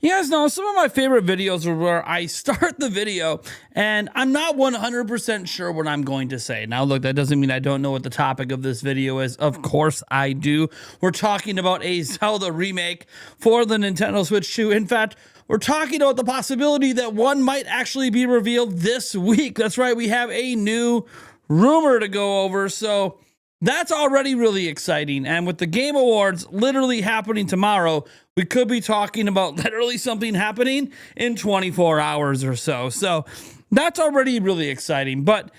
You guys know some of my favorite videos are where I start the video and I'm not 100% sure what I'm going to say. Now, look, that doesn't mean I don't know what the topic of this video is. Of course I do. We're talking about a Zelda remake for the Nintendo Switch 2. In fact, we're talking about the possibility that one might actually be revealed this week. That's right, we have a new rumor to go over. So that's already really exciting. And with the Game Awards literally happening tomorrow, we could be talking about literally something happening in 24 hours or so. So that's already really exciting. But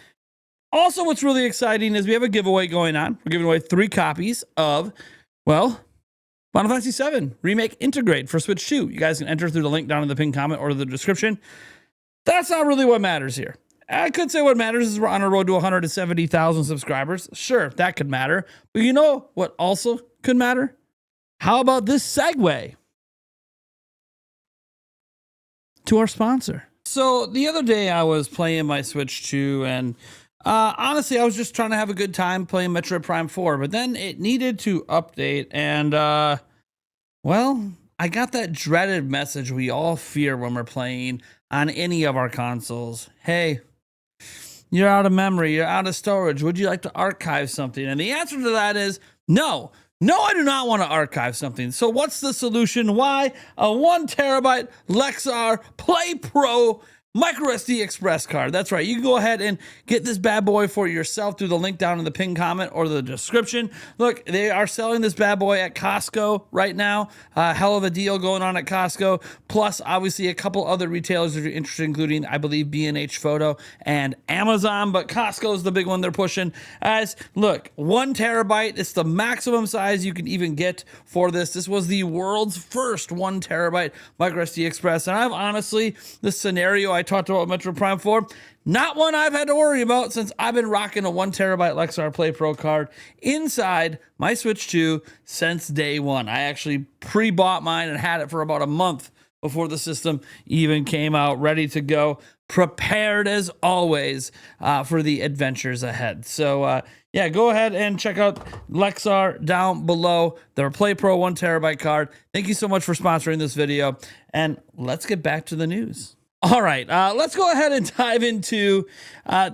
also what's really exciting is we have a giveaway going on. We're giving away 3 copies of, well, Final Fantasy VII Remake Integrate for Switch 2. You guys can enter through the link down in the pinned comment or the description. That's not really what matters here. I could say what matters is we're on a road to 170,000 subscribers. Sure, that could matter. But you know what also could matter? How about this segue to our sponsor? So the other day I was playing my Switch 2 and honestly, I was just trying to have a good time playing Metroid Prime 4, but then it needed to update and, well, I got that dreaded message we all fear when we're playing on any of our consoles. Hey, you're out of memory, you're out of storage. Would you like to archive something? And the answer to that is no. No, I do not want to archive something. So what's the solution? Why? A 1 terabyte Lexar Play Pro micro SD express card. That's right. You can go ahead and get this bad boy for yourself through the link down in the pinned comment or the description. Look, they are selling this bad boy at Costco right now. Hell of a deal going on at Costco. Plus, obviously, a couple other retailers if you're interested, including, I believe, B&H Photo and Amazon. But Costco is the big one they're pushing. As look, 1 terabyte. It's the maximum size you can even get for this. This was the world's first 1 terabyte micro SD express. And I've honestly, the scenario I talked about Metro Prime 4, not one I've had to worry about since I've been rocking a 1 terabyte Lexar Play Pro card inside my Switch 2 since day one. I actually pre-bought mine and had it for about a month before the system even came out, ready to go, prepared as always for the adventures ahead. So yeah, go ahead and check out Lexar down below, their Play Pro 1 terabyte card. Thank you so much for sponsoring this video, and let's get back to the news. All right, let's go ahead and dive into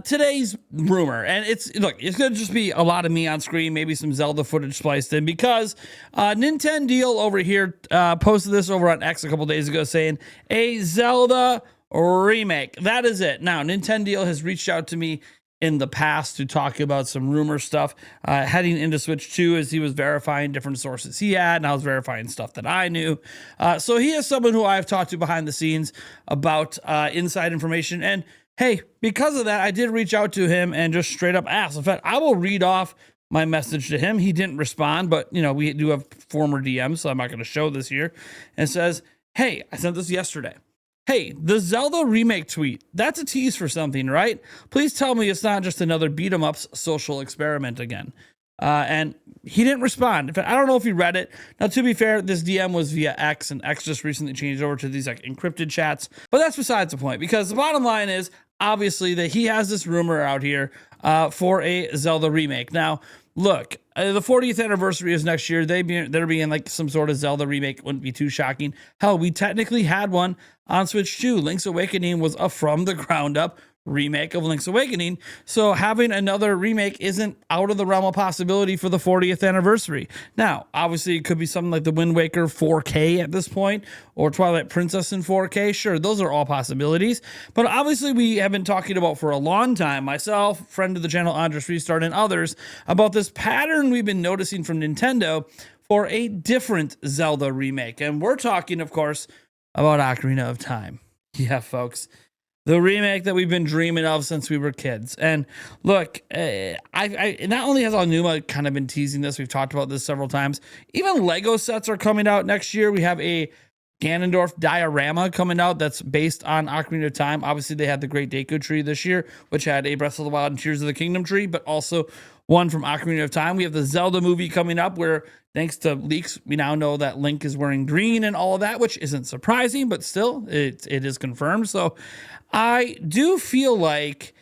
today's rumor. And it's going to just be a lot of me on screen, maybe some Zelda footage spliced in, because Nintendo over here posted this over on X a couple days ago saying a Zelda remake. That is it. Now, Nintendo has reached out to me in the past to talk about some rumor stuff heading into Switch 2 as he was verifying different sources he had, and I was verifying stuff that I knew. So he is someone who I've talked to behind the scenes about inside information. And hey, because of that, I did reach out to him and just straight up ask. In fact, I will read off my message to him. He didn't respond, but you know, we do have former DMs, so I'm not going to show this here. And it says, hey, I sent this yesterday. Hey, the Zelda remake tweet, that's a tease for something, right? Please tell me it's not just another beat-em-ups social experiment again. And he didn't respond. In fact, I don't know if he read it. Now, to be fair, this DM was via X, and X just recently changed over to these like encrypted chats. But that's besides the point, because the bottom line is, obviously, that he has this rumor out here for a Zelda remake. Now, look, the 40th anniversary is next year. There being like some sort of Zelda remake wouldn't be too shocking. Hell, we technically had one on Switch 2. Link's Awakening was a from the ground up remake of Link's Awakening. So having another remake isn't out of the realm of possibility for the 40th anniversary. Now, obviously, it could be something like the Wind Waker 4K at this point, or Twilight Princess in 4K. Sure, those are all possibilities. But obviously, we have been talking about for a long time, myself, friend of the channel, Andres Restart, and others, about this pattern we've been noticing from Nintendo for a different Zelda remake. And we're talking, of course, about Ocarina of Time. Yeah, folks. The remake that we've been dreaming of since we were kids. And look, I not only has Aonuma kind of been teasing this, we've talked about this several times, even Lego sets are coming out next year. We have a Ganondorf diorama coming out that's based on Ocarina of Time. Obviously, they had the Great Deku Tree this year, which had a Breath of the Wild and Tears of the Kingdom tree, but also one from Ocarina of Time. We have the Zelda movie coming up where, thanks to leaks, we now know that Link is wearing green and all of that, which isn't surprising, but still, it is confirmed. So I do feel like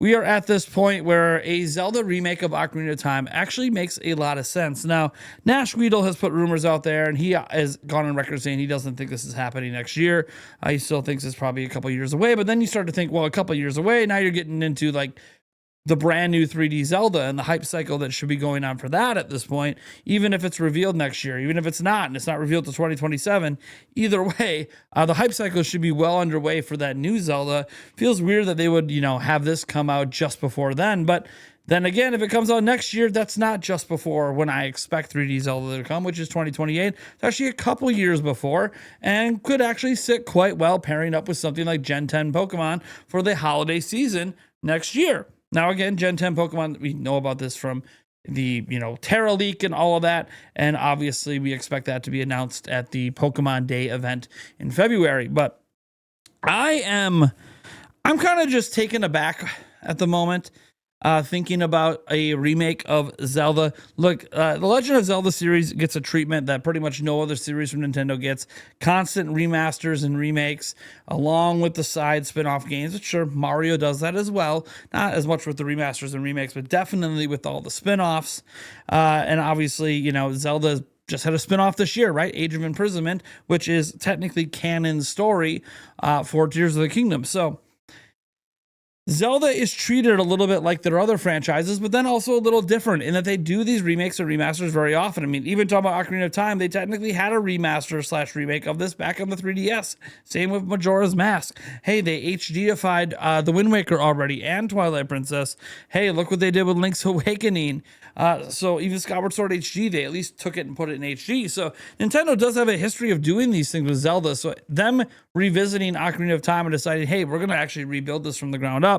we are at this point where a Zelda remake of Ocarina of Time actually makes a lot of sense. Now, Nash Weedle has put rumors out there, and he has gone on record saying he doesn't think this is happening next year. He still thinks it's probably a couple years away, but then you start to think, well, a couple years away, now you're getting into like the brand new 3D Zelda and the hype cycle that should be going on for that at this point, even if it's revealed next year, even if it's not, and it's not revealed to 2027, either way, the hype cycle should be well underway for that new Zelda. Feels weird that they would, have this come out just before then, but then again, if it comes out next year, that's not just before when I expect 3D Zelda to come, which is 2028. It's actually a couple years before and could actually sit quite well pairing up with something like Gen 10 Pokemon for the holiday season next year. Now, again, Gen 10 Pokemon, we know about this from the, Terra leak and all of that. And obviously, we expect that to be announced at the Pokemon Day event in February. But I'm kind of just taken aback at the moment, thinking about a remake of Zelda. Look, the Legend of Zelda series gets a treatment that pretty much no other series from Nintendo gets. Constant remasters and remakes, along with the side spin-off games. Sure, Mario does that as well. Not as much with the remasters and remakes, but definitely with all the spin-offs. And obviously, Zelda just had a spin-off this year, right? Age of Imprisonment, which is technically canon's story for Tears of the Kingdom. So Zelda is treated a little bit like their other franchises, but then also a little different in that they do these remakes or remasters very often. I mean, even talking about Ocarina of Time, they technically had a remaster / remake of this back on the 3DS. Same with Majora's Mask. Hey, they HD-ified The Wind Waker already and Twilight Princess. Hey, look what they did with Link's Awakening. So even Skyward Sword HD, they at least took it and put it in HD. So Nintendo does have a history of doing these things with Zelda. So them revisiting Ocarina of Time and deciding, hey, we're going to actually rebuild this from the ground up.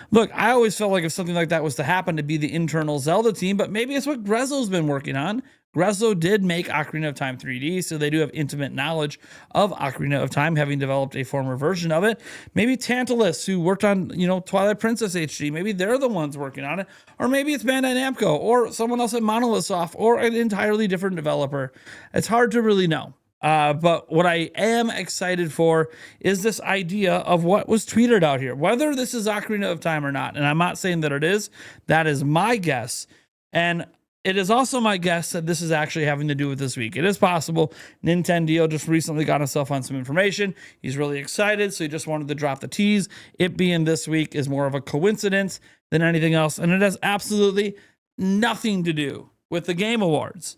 Look, I always felt like if something like that was to happen, to be the internal Zelda team, but maybe it's what Grezzo's been working on. Grezzo did make Ocarina of Time 3D, so they do have intimate knowledge of Ocarina of Time, having developed a former version of it. Maybe Tantalus, who worked on, Twilight Princess HD, maybe they're the ones working on it. Or maybe it's Bandai Namco, or someone else at Monolith Soft, or an entirely different developer. It's hard to really know. But what I am excited for is this idea of what was tweeted out here, whether this is Ocarina of Time or not. And I'm not saying that it is. That is my guess. And it is also my guess that this is actually having to do with this week. It is possible. Nintendo just recently got himself on some information. He's really excited, so he just wanted to drop the tease. It being this week is more of a coincidence than anything else. And it has absolutely nothing to do with the Game Awards.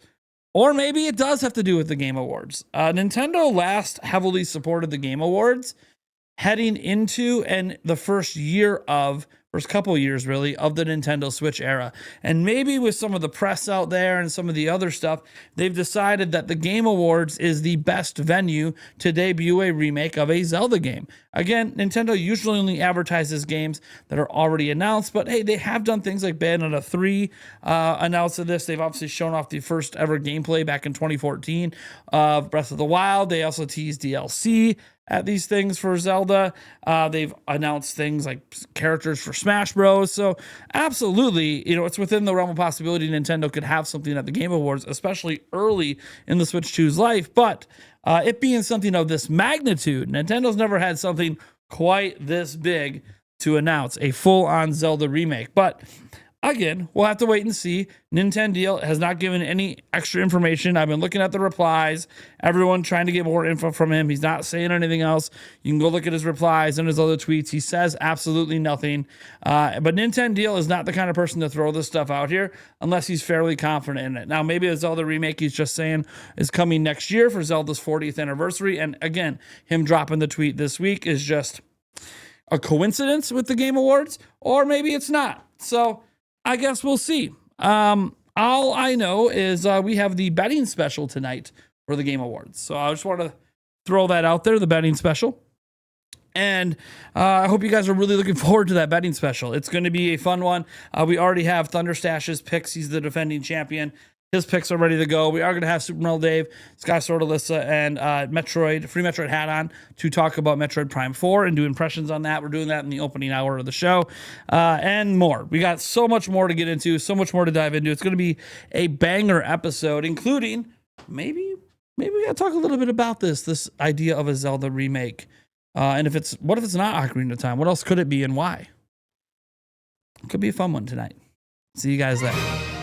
Or maybe it does have to do with the Game Awards. Nintendo last heavily supported the Game Awards heading into the first couple years really of the Nintendo Switch era. And maybe with some of the press out there and some of the other stuff, they've decided that the Game Awards is the best venue to debut a remake of a Zelda game. Again, Nintendo usually only advertises games that are already announced, but hey, they have done things like Bayonetta 3 announced of this. They've obviously shown off the first ever gameplay back in 2014 of Breath of the Wild. They also teased DLC at these things for Zelda. They've announced things like characters for Smash Bros. So absolutely, it's within the realm of possibility Nintendo could have something at the Game Awards, especially early in the Switch 2's life. But it being something of this magnitude, Nintendo's never had something quite this big to announce, a full-on Zelda remake. But again, we'll have to wait and see. Nintendo has not given any extra information. I've been looking at the replies. Everyone trying to get more info from him. He's not saying anything else. You can go look at his replies and his other tweets. He says absolutely nothing. But Nintendo is not the kind of person to throw this stuff out here unless he's fairly confident in it. Now, maybe the Zelda remake he's just saying is coming next year for Zelda's 40th anniversary. And again, him dropping the tweet this week is just a coincidence with the Game Awards, or maybe it's not. So I guess we'll see. All I know is we have the betting special tonight for the Game Awards. So I just want to throw that out there, the betting special. And I hope you guys are really looking forward to that betting special. It's going to be a fun one. We already have Thunderstash's picks. He's the defending champion. His picks are ready to go. We are going to have Super Metal Dave, Sky Sword Alyssa, and Free Metroid Hat on to talk about Metroid Prime 4 and do impressions on that. We're doing that in the opening hour of the show and more. We got so much more to get into, so much more to dive into. It's going to be a banger episode, including maybe we got to talk a little bit about this idea of a Zelda remake. And what if it's not Ocarina of Time? What else could it be and why? Could be a fun one tonight. See you guys there.